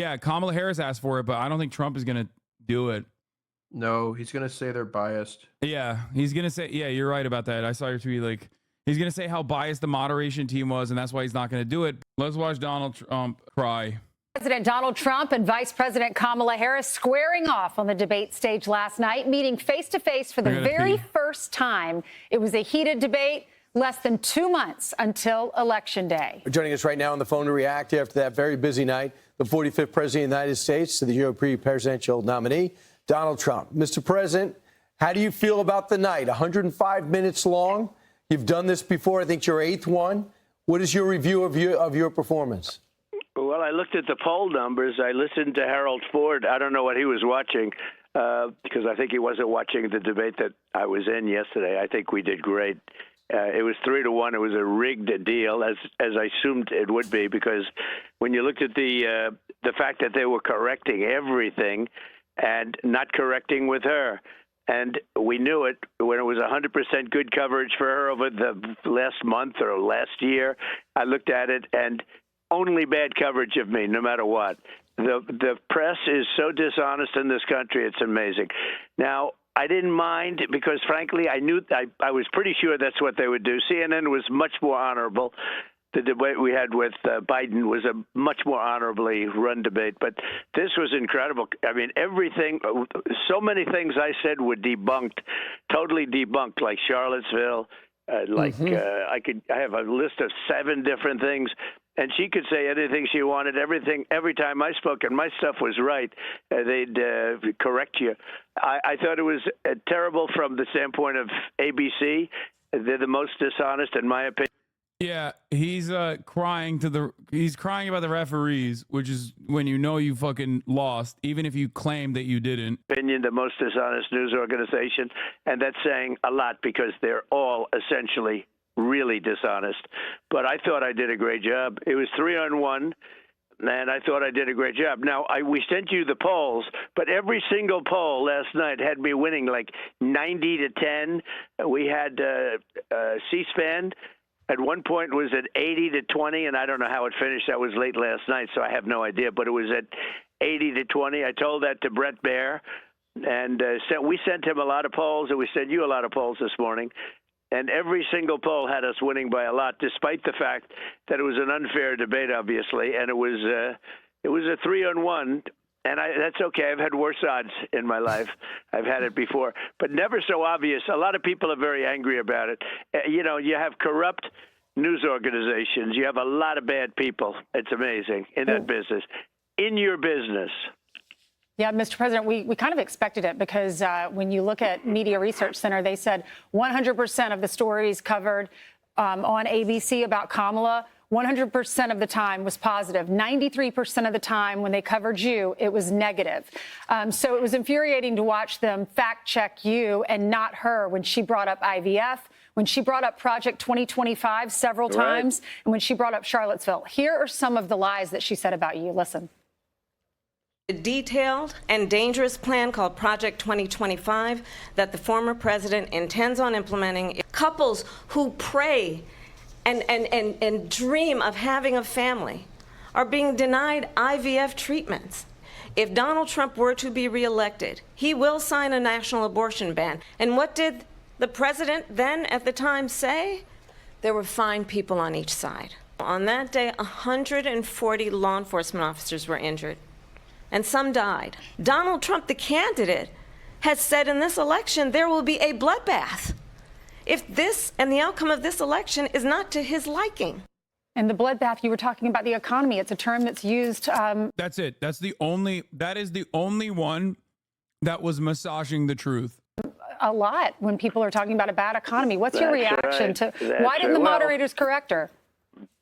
Yeah, Kamala Harris asked for it, but I don't think Trump is going to do it. No, he's going to say they're biased. Yeah, he's going to say, yeah, you're right about that. I saw your tweet. Like, he's going to say how biased the moderation team was, and that's why he's not going to do it. Let's watch Donald Trump cry. President Donald Trump and Vice President Kamala Harris squaring off on the debate stage last night, meeting face-to-face for the very first time. It was a heated debate. Less than 2 months until Election Day. Joining us right now on the phone to react after that very busy night, the 45th President of the United States, to the GOP presidential nominee, Donald Trump. Mr. President, how do you feel about the night? 105 minutes long. You've done this before. I think your 8th one. What is your review of your performance? Well, I looked at the poll numbers. I listened to Harold Ford. I don't know what he was watching because I think he wasn't watching the debate that I was in yesterday. I think we did great. It was 3-1. It was a rigged deal, as I assumed it would be, because when you looked at the fact that they were correcting everything and not correcting with her, and we knew it when it was 100% good coverage for her over the last month or last year. I looked at it, and only bad coverage of me, no matter what. The press is so dishonest in this country, it's amazing. Now, I didn't mind because, frankly, I was pretty sure that's what they would do. CNN was much more honorable. The debate we had with Biden was a much more honorably run debate. But this was incredible. I mean, everything, so many things I said were debunked, totally debunked, like Charlottesville. I have a list of 7 different things. And she could say anything she wanted, everything, every time I spoke, and my stuff was right, they'd correct you. I thought it was terrible from the standpoint of ABC. They're the most dishonest, in my opinion. Yeah, he's crying about the referees, which is when you know you fucking lost, even if you claim that you didn't. Opinion, the most dishonest news organization, and that's saying a lot because they're all essentially really dishonest. But I thought I did a great job. It was 3-1, and I thought I did a great job. Now, we sent you the polls, but every single poll last night had me winning like 90-10. We had C-SPAN at one point was at 80-20, and I don't know how it finished. That was late last night, so I have no idea. But it was at 80-20. I told that to Brett Baer, and we sent him a lot of polls, and we sent you a lot of polls this morning. And every single poll had us winning by a lot, despite the fact that it was an unfair debate, obviously. And it was a 3-1, and that's okay. I've had worse odds in my life. I've had it before, but never so obvious. A lot of people are very angry about it. You know, you have corrupt news organizations. You have a lot of bad people. It's amazing in that business. In your business. Yeah, Mr. President, we kind of expected it because when you look at Media Research Center, they said 100% of the stories covered on ABC about Kamala, 100% of the time was positive. 93% of the time when they covered you, it was negative. So it was infuriating to watch them fact check you and not her when she brought up IVF, when she brought up Project 2025 several times, and when she brought up Charlottesville. Here are some of the lies that she said about you. Listen. A detailed and dangerous plan called Project 2025 that the former president intends on implementing. Couples who pray and dream of having a family are being denied IVF treatments. If Donald Trump were to be reelected, he will sign a national abortion ban. And what did the president then at the time say? There were fine people on each side. On that day, 140 law enforcement officers were injured, and some died. Donald Trump, the candidate, has said in this election there will be a bloodbath if this and the outcome of this election is not to his liking. And the bloodbath, you were talking about the economy. It's a term that's used. That's it. That is the only one that was massaging the truth. A lot when people are talking about a bad economy. What's your reaction to why didn't the moderators correct her?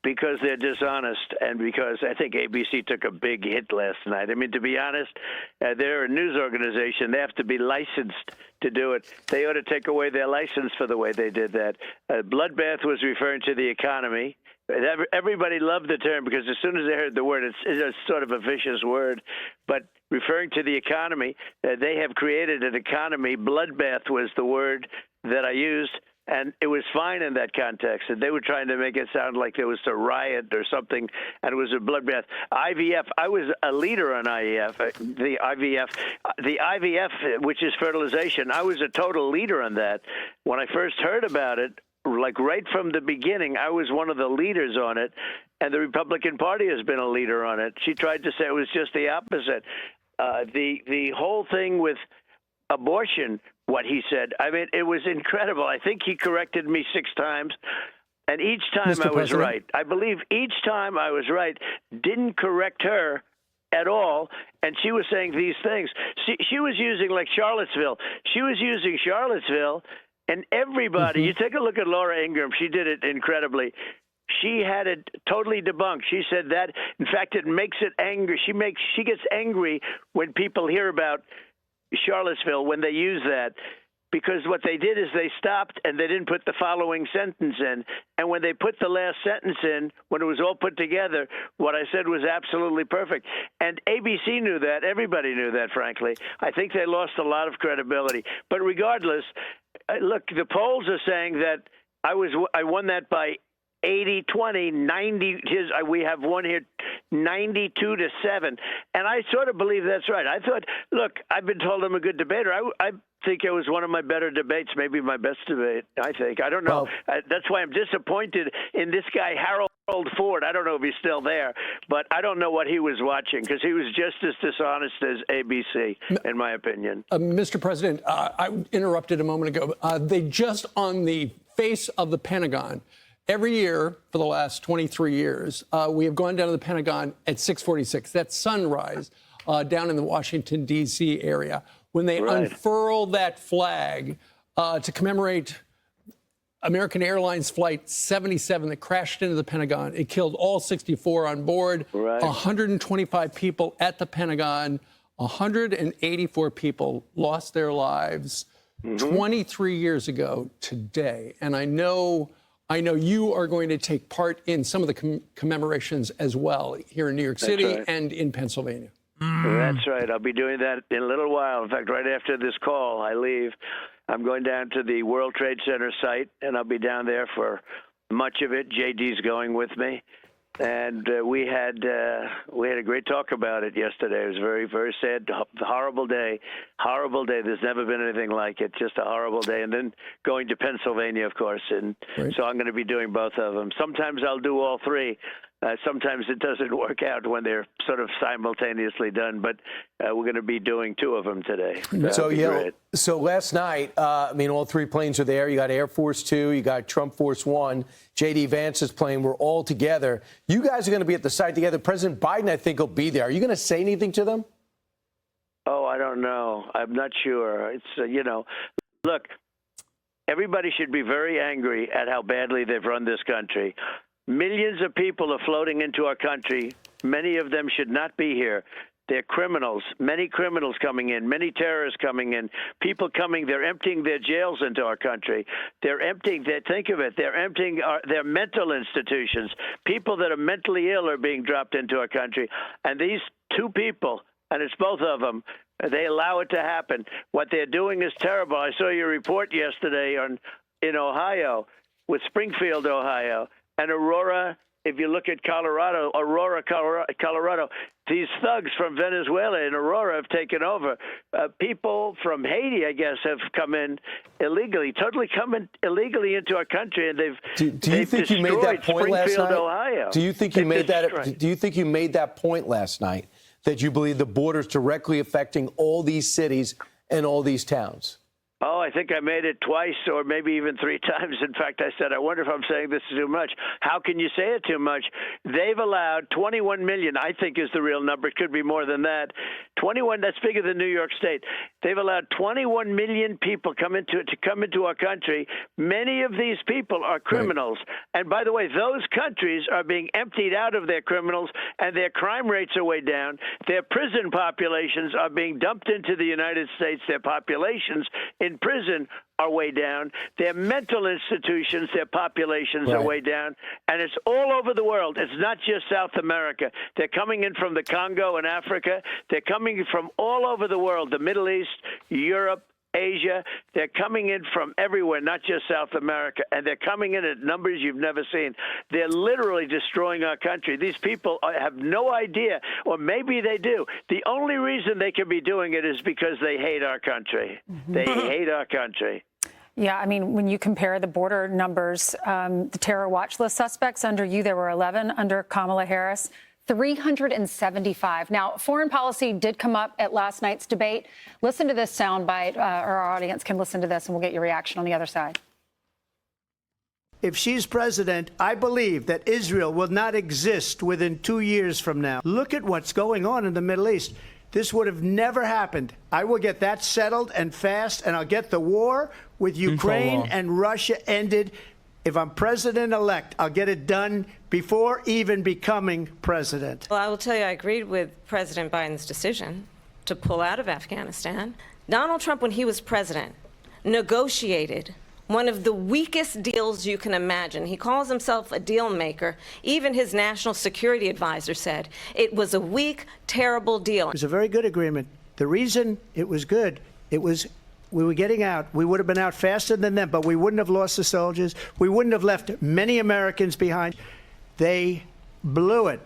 Because they're dishonest, and because I think ABC took a big hit last night. I mean, to be honest, they're a news organization. They have to be licensed to do it. They ought to take away their license for the way they did that. Bloodbath was referring to the economy. Everybody loved the term because as soon as they heard the word, it's sort of a vicious word. But referring to the economy, they have created an economy. Bloodbath was the word that I used. and it was fine in that context. And they were trying to make it sound like there was a riot or something, and it was a bloodbath. IVF, I was a leader on IVF, the IVF, which is fertilization. I was a total leader on that. When I first heard about it, like right from the beginning, I was one of the leaders on it, and the Republican Party has been a leader on it. She tried to say it was just the opposite. The whole thing with abortion, what he said, I mean, it was incredible. I think he corrected me 6 times, and each time I was right. I believe each time I was right, didn't correct her at all, and she was saying these things. She was using, like, Charlottesville. She was using Charlottesville, and everybody, you take a look at Laura Ingraham, she did it incredibly. She had it totally debunked. She said that, in fact, it makes it angry. She gets angry when people hear about Charlottesville, when they use that, because what they did is they stopped and they didn't put the following sentence in. And when they put the last sentence in, when it was all put together, what I said was absolutely perfect. And ABC knew that. Everybody knew that, frankly. I think they lost a lot of credibility. But regardless, look, the polls are saying that I won that by 80-20, 90. We have one here, 92-7, and I sort of believe that's right. I thought, look, I've been told I'm a good debater. I think it was one of my better debates, maybe my best debate. I think. I don't know. That's why I'm disappointed in this guy, Harold Ford. I don't know if he's still there, but I don't know what he was watching, because he was just as dishonest as ABC, in my opinion. Mr. President, I interrupted a moment ago. They just on the face of the Pentagon. Every year for the last 23 years, we have gone down to the Pentagon at 6:46. That's sunrise down in the Washington, D.C. area. When they unfurl that flag to commemorate American Airlines Flight 77 that crashed into the Pentagon, it killed all 64 on board, 125 people at the Pentagon, 184 people lost their lives 23 years ago today. And I know you are going to take part in some of the commemorations as well here in New York City and in Pennsylvania. That's right. I'll be doing that in a little while. In fact, right after this call, I leave. I'm going down to the World Trade Center site, and I'll be down there for much of it. JD's going with me. And we had a great talk about it yesterday. It was very, very sad, horrible day. Horrible day. There's never been anything like it. Just a horrible day. And then going to Pennsylvania, of course. And so I'm going to be doing both of them. Sometimes I'll do all three. Sometimes it doesn't work out when they're sort of simultaneously done, but we're going to be doing 2 of them today. So last night, I mean, all 3 planes are there. You got Air Force 2, you got Trump Force 1, J.D. Vance's plane. We're all together. You guys are going to be at the site together. President Biden, I think, will be there. Are you going to say anything to them? Oh, I don't know. I'm not sure. It's, look, everybody should be very angry at how badly they've run this country. Millions of people are floating into our country. Many of them should not be here. They're criminals, many criminals coming in, many terrorists coming in, people coming. They're emptying their jails into our country. They're emptying, think of it, they're emptying their mental institutions. People that are mentally ill are being dropped into our country. And these 2 people, and it's both of them, they allow it to happen. What they're doing is terrible. I saw your report yesterday in Ohio, with Springfield, Ohio. And Aurora, if you look at Colorado, Colorado, these thugs from Venezuela and Aurora have taken over. People from Haiti, I guess, have come in illegally, totally come in illegally into our country, and Do you think you made that point last night? Ohio. Do you think you made that? Do you think you made that point last night, that you believe the border is directly affecting all these cities and all these towns? Oh, I think I made it twice or maybe even 3 times. In fact, I said, I wonder if I'm saying this is too much. How can you say it too much? They've allowed 21 million, I think is the real number. It could be more than that. 21, that's bigger than New York State. They've allowed 21 million people to come into our country. Many of these people are criminals. Right. And by the way, those countries are being emptied out of their criminals, and their crime rates are way down. Their prison populations are being dumped into the United States. Their populations in prison are way down. Their mental institutions, their populations are way down. And it's all over the world. It's not just South America. They're coming in from the Congo and Africa. They're coming from all over the world, the Middle East, Europe, Asia. They're coming in from everywhere, not just South America, and they're coming in at numbers you've never seen. They're literally destroying our country. These people have no idea, or maybe they do. The only reason they can be doing it is because they hate our country. They hate our country. Yeah, I mean, when you compare the border numbers, the terror watch list suspects under you, there were 11. Under Kamala Harris, 375. Now, foreign policy did come up at last night's debate. Listen to this soundbite, or our audience can listen to this, and we'll get your reaction on the other side. If she's president, I believe that Israel will not exist within 2 years from now. Look at what's going on in the Middle East. This would have never happened. I will get that settled and fast, and I'll get the war with Ukraine and Russia ended. If I'm president-elect, I'll get it done before even becoming president. Well, I will tell you, I agreed with President Biden's decision to pull out of Afghanistan. Donald Trump, when he was president, negotiated one of the weakest deals you can imagine. He calls himself a deal maker. Even his national security advisor said it was a weak, terrible deal. It was a very good agreement. The reason it was good, it was we were getting out. We would have been out faster than them, but we wouldn't have lost the soldiers. We wouldn't have left many Americans behind. They blew it.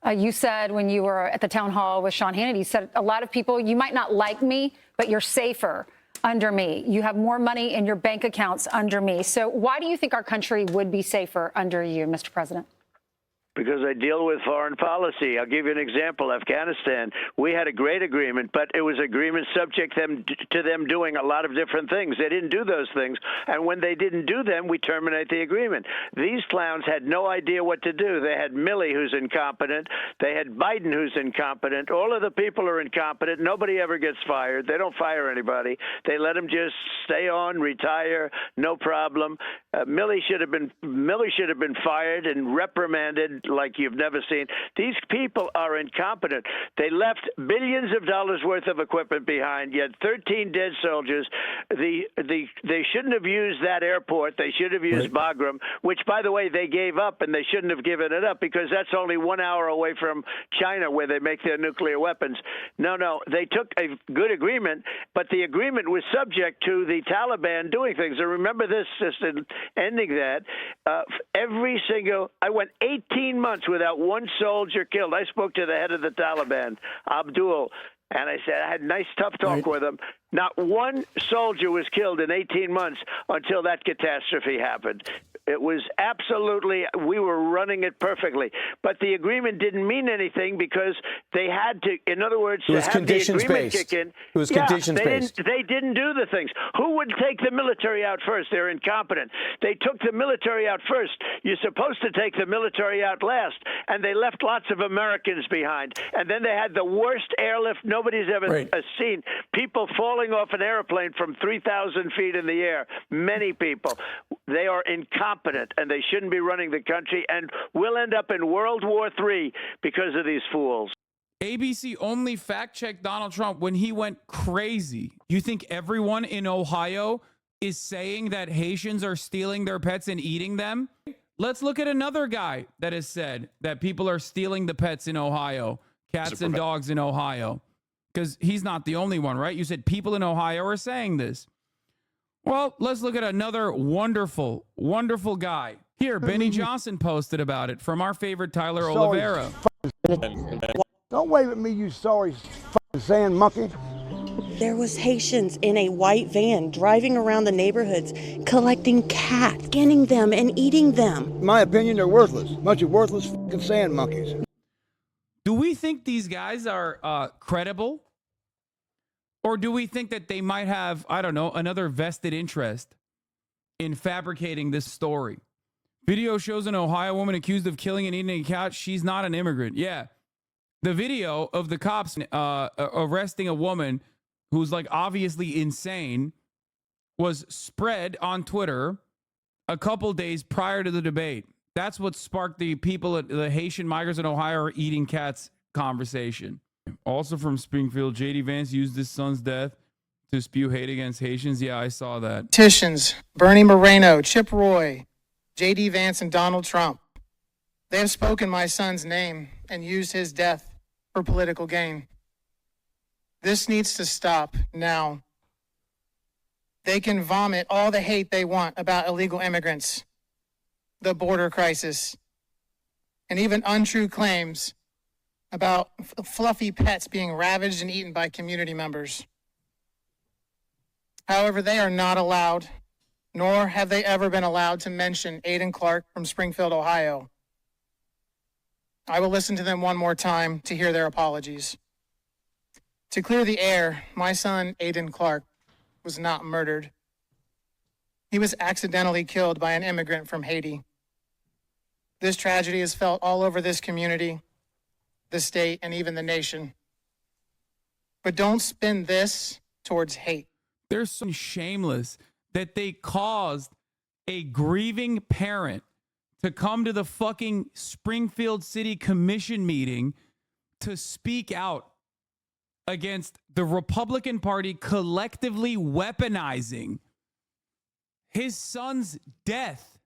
You said when you were at the town hall with Sean Hannity, you said a lot of people, you might not like me, but you're safer under me. You have more money in your bank accounts under me. So why do you think our country would be safer under you, Mr. President? Because I deal with foreign policy. I'll give you an example. Afghanistan, we had a great agreement, but it was agreement subject to them doing a lot of different things. They didn't do those things, and when they didn't do them, we terminate the agreement. These clowns had no idea what to do. They had Milley, who's incompetent. They had Biden, who's incompetent. All of the people are incompetent. Nobody ever gets fired. They don't fire anybody. They let them just stay on, retire, no problem. Milley should have been fired and reprimanded like you've never seen. These people are incompetent. They left billions of dollars worth of equipment behind, yet 13 dead soldiers. They shouldn't have used that airport. They should have used Bagram, which, by the way, they gave up, and they shouldn't have given it up because that's only 1 hour away from China where they make their nuclear weapons. No, they took a good agreement, but the agreement was subject to the Taliban doing things. And remember this, just in ending that, I went 18 months without one soldier killed. I spoke to the head of the Taliban, Abdul, and I said, I had a nice, tough talk with him. Not one soldier was killed in 18 months until that catastrophe happened. It was absolutely, we were running it perfectly. But the agreement didn't mean anything because they had to, in other words, to have the agreement kick in. It was conditions-based. They didn't do the things. Who would take the military out first? They're incompetent. They took the military out first. You're supposed to take the military out last. And they left lots of Americans behind. And then they had the worst airlift nobody's ever seen. People falling off an airplane from 3,000 feet in the air. Many people. They are incompetent, and they shouldn't be running the country, and we'll end up in World War III because of these fools. ABC only fact-checked Donald Trump when he went crazy. You think everyone in Ohio is saying that Haitians are stealing their pets and eating them? Let's look at another guy that has said that people are stealing the pets in Ohio, cats and dogs in Ohio, because he's not the only one, right? You said people in Ohio are saying this. Well, let's look at another wonderful, wonderful guy. Here, Benny Johnson posted about it from our favorite Tyler Oliveira. Don't wave at me, you sorry sand monkey. There was Haitians in a white van driving around the neighborhoods, collecting cats, skinning them and eating them. In my opinion, they're worthless. Bunch of worthless sand monkeys. Do we think these guys are credible? Or do we think that they might have, I don't know, another vested interest in fabricating this story? Video shows an Ohio woman accused of killing and eating a cat. She's not an immigrant. Yeah. The video of the cops arresting a woman who's like obviously insane was spread on Twitter a couple days prior to the debate. That's what sparked the people, the Haitian migrants in Ohio are eating cats conversation. Also from Springfield, J.D. Vance used his son's death to spew hate against Haitians. Yeah, I saw that. Politicians, Bernie Moreno, Chip Roy, J.D. Vance, and Donald Trump. They have spoken my son's name and used his death for political gain. This needs to stop now. They can vomit all the hate they want about illegal immigrants, the border crisis, and even untrue claims about fluffy pets being ravaged and eaten by community members. However, they are not allowed, nor have they ever been allowed to mention Aiden Clark from Springfield, Ohio. I will listen to them one more time to hear their apologies. To clear the air, my son, Aiden Clark, was not murdered. He was accidentally killed by an immigrant from Haiti. This tragedy is felt all over this community, the state, and even the nation. But don't spin this towards hate. They're so shameless that they caused a grieving parent to come to the fucking Springfield City Commission meeting to speak out against the Republican Party collectively weaponizing his son's death